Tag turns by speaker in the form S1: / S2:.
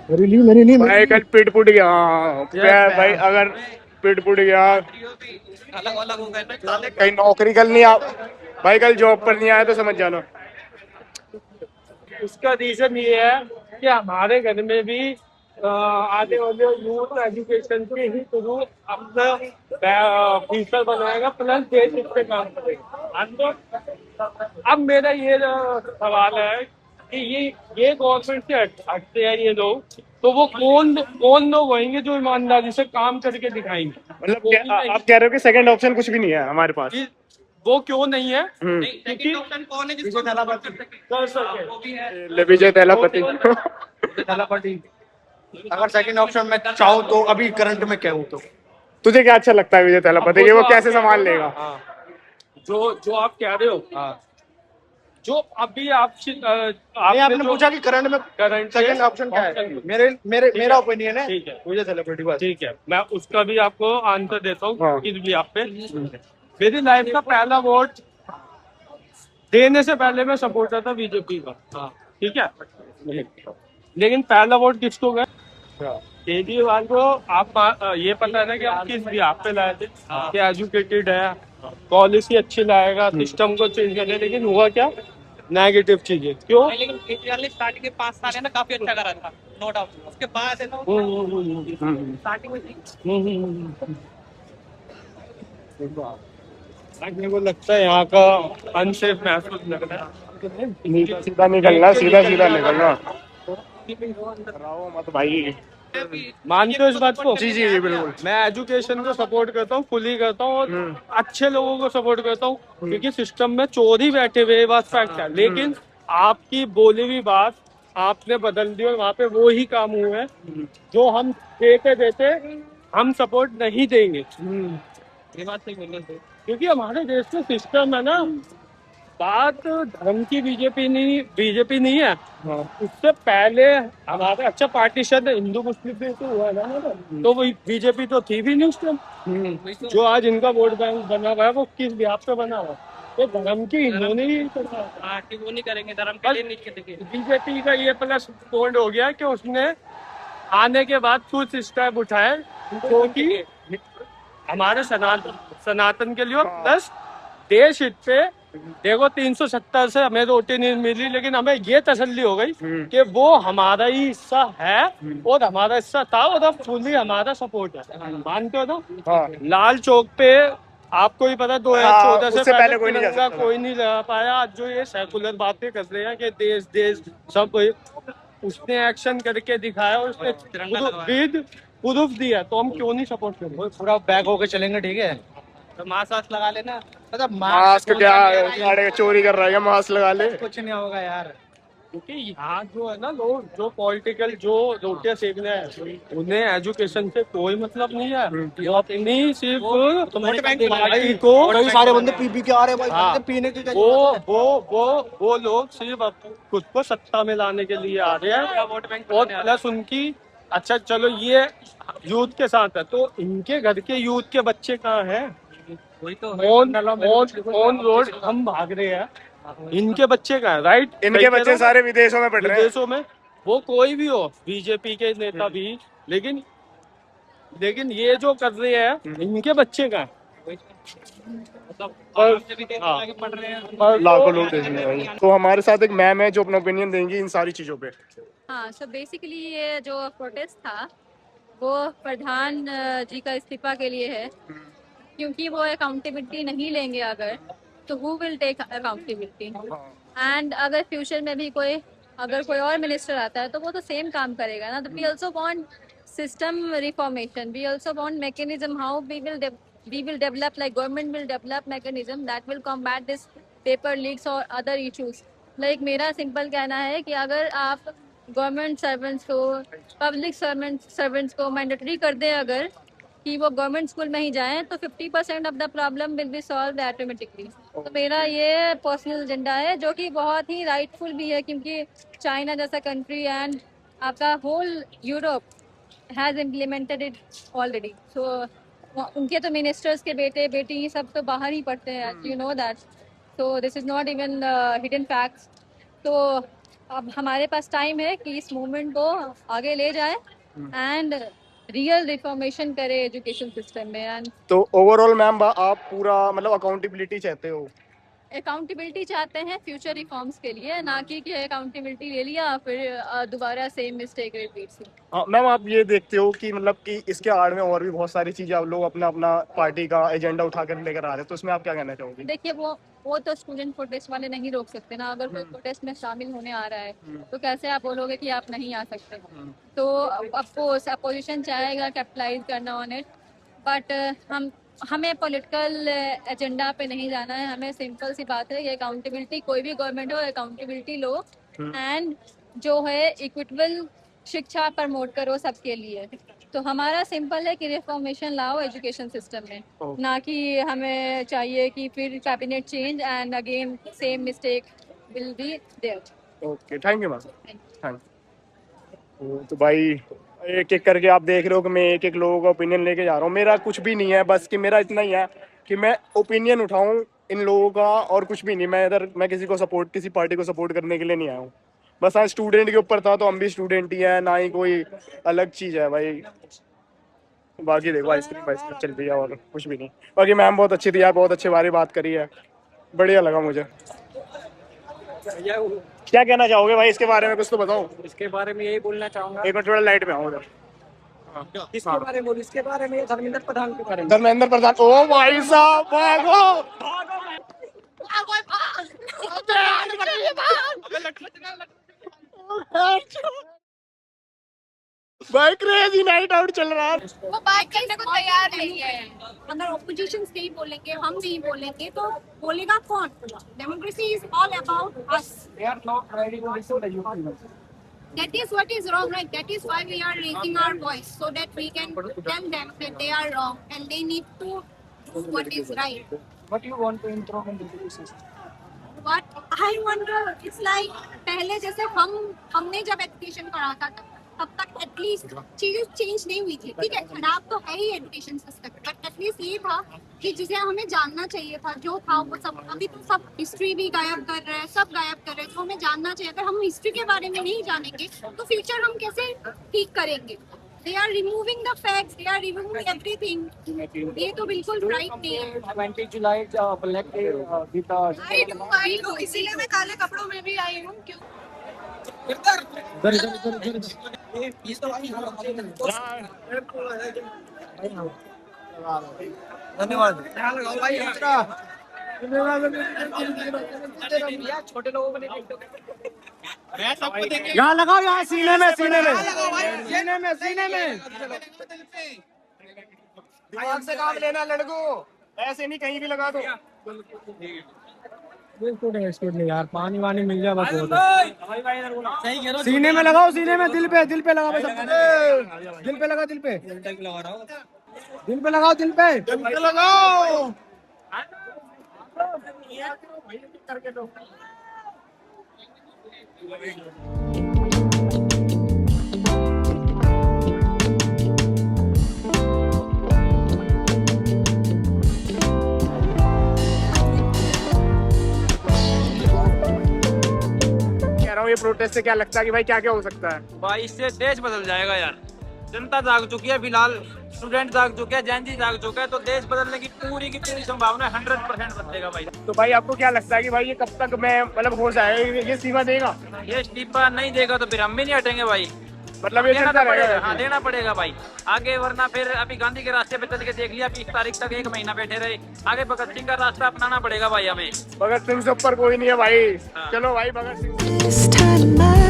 S1: मेरी नहीं
S2: भाई कल पिट पुट गया। भाई अगर पिट पुट गया,
S3: अलग अलग हो गए ना।
S2: कहीं नौकरी कल नहीं आ, भाई कल जॉब पर नहीं आया तो समझ जाना।
S1: उसका रीजन ये है कि हमारे घर में भी आने वाले यूथ एजुकेशन के ही थ्रू अपना फ्यूचर बनाएगा, प्लस देश इस पे काम करेगा। अब मेरा ये सवाल है कि ये गवर्नमेंट से हटते हैं ये लोग, तो वो कौन लोग होंगे जो ईमानदारी से काम करके दिखाएंगे?
S2: मतलब आप कह रहे हो कि सेकंड ऑप्शन कुछ भी नहीं है हमारे पास?
S1: वो क्यों नहीं है?
S3: सेकंड ऑप्शन कौन है जिसको सपोर्ट कर सके?
S1: कर सके
S3: वो भी है
S2: विजय थैलापति।
S3: थलापति। अगर सेकंड ऑप्शन में चाहूँ तो अभी करंट में क्या हूँ तो
S2: तुझे क्या अच्छा लगता है विजय थैलापति कि वो कैसे संभाल लेगा?
S1: जो आप कह रहे हो, जो अभी
S3: आपने पूछा कि करंट में
S1: करंट
S3: सेकंड ऑप्शन क्या है? मेरा ओपिनियन है
S1: ठीक है,
S3: मुझे सेलिब्रिटी बस।
S1: ठीक है, मैं उसका भी आपको आंसर देता हूँ
S2: हाँ।
S1: इस भी आप पे। मेरी लाइफ का पहला वोट देने से पहले मैं सपोर्टर था बीजेपी का, ठीक है, लेकिन पहला वोट किसको गया? केजरीवाल को। आप ये पता है ना कि आप किस बिहाफ पे लाए थे, कि एजुकेटेड है, पॉलिसी अच्छी लाएगा, सिस्टम को चेंज करने, लेकिन हुआ क्या? नेगेटिव चीजें। क्यों?
S3: लेकिन केजरीवाल ने स्टार्टिंग के 5 साल है ना काफी अच्छा करा था, नो डाउट। उसके बाद है ना स्टार्टिंग में
S1: मेरे को लगता है यहाँ का अनसेफ महसूस लग रहा है।
S2: सीधा निकलना, सीधा सीधा निकलना, डराओ मत भाई।
S1: मानते हो इस बात को?
S2: जी जी जी बिल्कुल।
S1: मैं एजुकेशन को सपोर्ट करता हूँ, फुली करता हूँ, और अच्छे लोगों को सपोर्ट करता हूँ, क्योंकि सिस्टम में चोर ही बैठे हुए, ये बात फैक्ट है। लेकिन आपकी बोली हुई बात आपने बदल दी, और वहाँ पे वो ही काम हुए हैं जो हम देते देते हम सपोर्ट नहीं देंगे।
S3: ये बात सही बोल रहे थे।
S1: क्योंकि हमारे देश में सिस्टम है ना, बात धर्म की बीजेपी नहीं है। उससे पहले हमारा अच्छा पार्टीशन हिंदू मुस्लिम पे तो हुआ ना, तो वो बीजेपी तो थी भी नहीं उस टाइम। जो आज इनका वोट बैंक बना हुआ है वो किस बिहाफ पे बना हुआ है? तो धर्म की इन्होंने ही करना है।
S3: हाँ कि वो नहीं करेंगे धर्म के लिए नीचे देखिए।
S1: बीजेपी का ये प्लस पॉइंट हो गया कि उसने आने के बाद कुछ स्टेप उठाए क्योंकि हमारे सनातन के लिए, और प्लस देश हित पे। देखो 370 से हमें रोटी नहीं मिली, लेकिन हमें ये तसल्ली हो गई कि वो हमारा ही हिस्सा है, और हमारा हिस्सा था, और अब फुली हमारा सपोर्ट है। मानते हो ना? लाल चौक पे आपको ही पता 2014 से
S2: उससे
S1: पहले
S2: कोई नहीं जा
S1: तिरंगा
S2: सकता था।
S1: कोई नहीं लगा पाया। आज जो ये सेकुलर बातें कर रहे हैं कि देश देश सब, उसने एक्शन करके दिखाया, और उसने प्रूफ दिया, तो हम क्यों नहीं सपोर्ट करें?
S3: पूरा बैग होके चलेंगे, ठीक है, तो मास्क वास्क लगा लेना। मतलब
S2: मास्क क्या साढ़े चोरी कर रहा है, मास्क लगा ले।
S3: कुछ नहीं होगा यार।
S1: क्योंकि यहाँ जो है ना, लोग जो पॉलिटिकल जो रोटियां सेकने हैं, उन्हें एजुकेशन से कोई मतलब नहीं है। वो अपनी सिर्फ पार्टी को,
S3: कई सारे बंदे पी पी के आ रहे भाई।
S1: हाँ,
S3: पीने की
S1: वो लोग सिर्फ खुद को सत्ता में लाने के लिए आ रहे हैं, और प्लस उनकी, अच्छा चलो ये यूथ के साथ है, तो इनके घर के यूथ के बच्चे कहाँ हैं?
S3: वही तो
S1: ऑन रोड हम भाग रहे हैं, इनके बच्चे कहाँ हैं? राइट,
S2: इनके बच्चे सारे विदेशों में पढ़ रहे हैं।
S1: विदेशों में। वो कोई भी हो, बीजेपी के नेता भी, लेकिन ये जो कर रहे हैं, इनके बच्चे कहाँ हैं?
S3: पढ़ रहे हैं।
S2: लाखों लोग देख रहे हैं। तो हमारे साथ एक मैम है जो अपना ओपिनियन देंगी इन सारी चीजों पे।
S4: हाँ, सो बेसिकली ये जो प्रोटेस्ट था वो प्रधान जी का इस्तीफा के लिए है, क्योंकि वो अकाउंटेबिलिटी नहीं लेंगे अगर, तो who will take accountability? And अगर फ्यूचर में भी अगर कोई और मिनिस्टर आता है तो वो तो सेम काम करेगा ना। We also want system reformation, we also want mechanism how we will develop, like government will develop mechanism that will combat this paper leaks और अदर इश्यूज। लाइक मेरा सिंपल कहना है कि अगर आप गवर्नमेंट सर्वेंट्स को, पब्लिक सर्वेंट्स को mandatory कर दें अगर, कि वो गवर्नमेंट स्कूल में ही जाएं, तो 50% of the problem will be solve automatically. तो मेरा ये पर्सनल एजेंडा है, जो कि बहुत ही राइटफुल भी है, क्योंकि चाइना जैसा कंट्री एंड आपका whole Europe has implemented it already. So उनके तो मिनिस्टर्स के बेटे बेटी सब तो बाहर ही पढ़ते हैं, you know that. So this is not even hidden facts. तो अब हमारे पास टाइम है कि इस मूवमेंट को आगे ले जाए एंड रियल रिफॉर्मेशन करे एजुकेशन सिस्टम में। एंड
S2: तो ओवरऑल मैम आप पूरा मतलब अकाउंटेबिलिटी चाहते हो?
S4: अकाउंटेबिलिटी चाहते हैं फ्यूचर रिफॉर्म्स के लिए, ना कि अकाउंटेबिलिटी ले लिया फिर दोबारा सेम मिस्टेक रिपीट हुई।
S2: हाँ मैम, आप ये देखते हो कि मतलब कि इसके आड़ में और भी बहुत सारी चीजें आप लोग अपना अपना पार्टी का एजेंडा उठाकर लेकर आ रहे हैं, तो इसमें आप क्या कहना चाहोगे?
S4: देखिए वो तो स्टूडेंट प्रोटेस्ट वाले नहीं रोक सकते ना। अगर कोई प्रोटेस्ट में शामिल होने आ रहा है तो कैसे आप बोलोगे कि आप नहीं आ सकते? तो अफकोर्स अपोजिशन चाहेगा कैपिटलाइज करना ऑन इट, बट हमें पॉलिटिकल एजेंडा पे नहीं जाना है। हमें सिंपल सी बात है कि अकाउंटेबिलिटी, कोई भी गवर्नमेंट हो अकाउंटेबिलिटी लो एंड जो है इक्विटेबल शिक्षा प्रमोट करो सबके लिए। तो हमारा सिंपल है कि रिफॉर्मेशन लाओ एजुकेशन सिस्टम में, ना कि हमें चाहिए कि फिर cabinet change and again same mistake will be there.
S2: Okay, thank you ma'am. Thank. तो भाई एक एक करके आप देख रहे हो कि मैं एक एक लोगों का ओपिनियन लेके जा रहा हूँ। मेरा कुछ भी नहीं है, बस कि मेरा इतना ही है कि मैं ओपिनियन उठाऊं इन लोगों का, और कुछ भी नहीं। मैं किसी पार्टी को सपोर्ट करने के लिए नहीं आया हूँ। बस आज स्टूडेंट के ऊपर था तो हम भी स्टूडेंट ही हैं, ना ही कोई अलग चीज़ है भाई। बाकी देखो आइसक्रीम चल रही है और कुछ भी नहीं। बाकी मैम बहुत अच्छी थी यार, बहुत अच्छे बारे बात करी है, बढ़िया लगा मुझे। क्या कहना चाहोगे भाई इसके बारे में, कुछ तो बताओ।
S1: इसके बारे में यही बोलना चाहूंगा।
S2: एक मिनट थोड़ा लाइट में आओ उधर।
S1: इसके बारे में इसके बारे में धर्मेंद्र प्रधान के बारे में।
S2: धर्मेंद्र प्रधान, ओ भाई साहब भागो। भाई क्रेजी नाइट आउट चल रहा है।
S5: वो बात करने को तैयार नहीं है। अगर ऑपोजिशन नहीं बोलेंगे, हम नहीं बोलेंगे तो बोलेगा कौन? Democracy is all about us. That is what is wrong, right? That is why we are raising our voice so that we can tell them that they are wrong and they need to do what is right.
S1: What you want to improve in the education system?
S5: What I wonder, it's like पहले जैसे हमने जब education पढ़ा था तब तक at least चीजें change नहीं हुई थी। ठीक है, खराब तो है ही एजुकेशन सिस्टम, बट एटलीस्ट ये था कि जिसे हमें जानना चाहिए था जो था वो सब। अभी तो सब हिस्ट्री भी गायब कर रहे हैं, सब गायब कर रहे हैं। तो हमें जानना चाहिए। अगर हम हिस्ट्री के बारे में नहीं जानेंगे तो फ्यूचर हम कैसे ठीक करेंगे? They are removing the facts, they are removing everything. ये तो बिल्कुल राइट नहीं है।
S1: 20 जुलाई ब्लैक डे
S5: I do, इसीलिए मैं काले कपड़ों में भी आई हूँ। क्यों?
S1: धन्यवाद। छोटे लोगों को
S2: यहाँ लगाओ, यहाँ सीने में दिमाग से काम लेना लड़को, ऐसे नहीं कहीं भी लगा दो।
S1: नहीं यार, पानी वानी मिल जाए बस।
S2: सीने में लगाओ, सीने में, दिल पे लगाओ, दिल पे लगाओ, दिल पे लगाओ, दिल पे लगाओ। ये प्रोटेस्ट से क्या लगता है कि भाई क्या क्या हो सकता है?
S3: भाई इससे देश बदल जाएगा यार। जनता जाग चुकी है, फिलहाल स्टूडेंट जाग चुके हैं, जैन जी जाग चुके हैं, तो देश बदलने की पूरी संभावना 100% बदलेगा भाई।
S2: तो भाई आपको क्या लगता है कि भाई ये कब तक मैं मतलब हो जाएगा, ये इस्तीफा देगा?
S3: ये इस्तीफा नहीं देगा तो फिर हम भी नहीं हटेंगे भाई।
S2: मतलब ये चलता रहेगा?
S3: हाँ, देना पड़ेगा भाई आगे, वरना फिर अभी गांधी के रास्ते पे चल के देख लिया, 20 तारीख तक 1 महीना बैठे रहे। आगे भगत सिंह का रास्ता अपनाना पड़ेगा भाई हमें।
S2: भगत सिंह से ऊपर कोई नहीं है भाई। चलो भाई, भगत सिंह।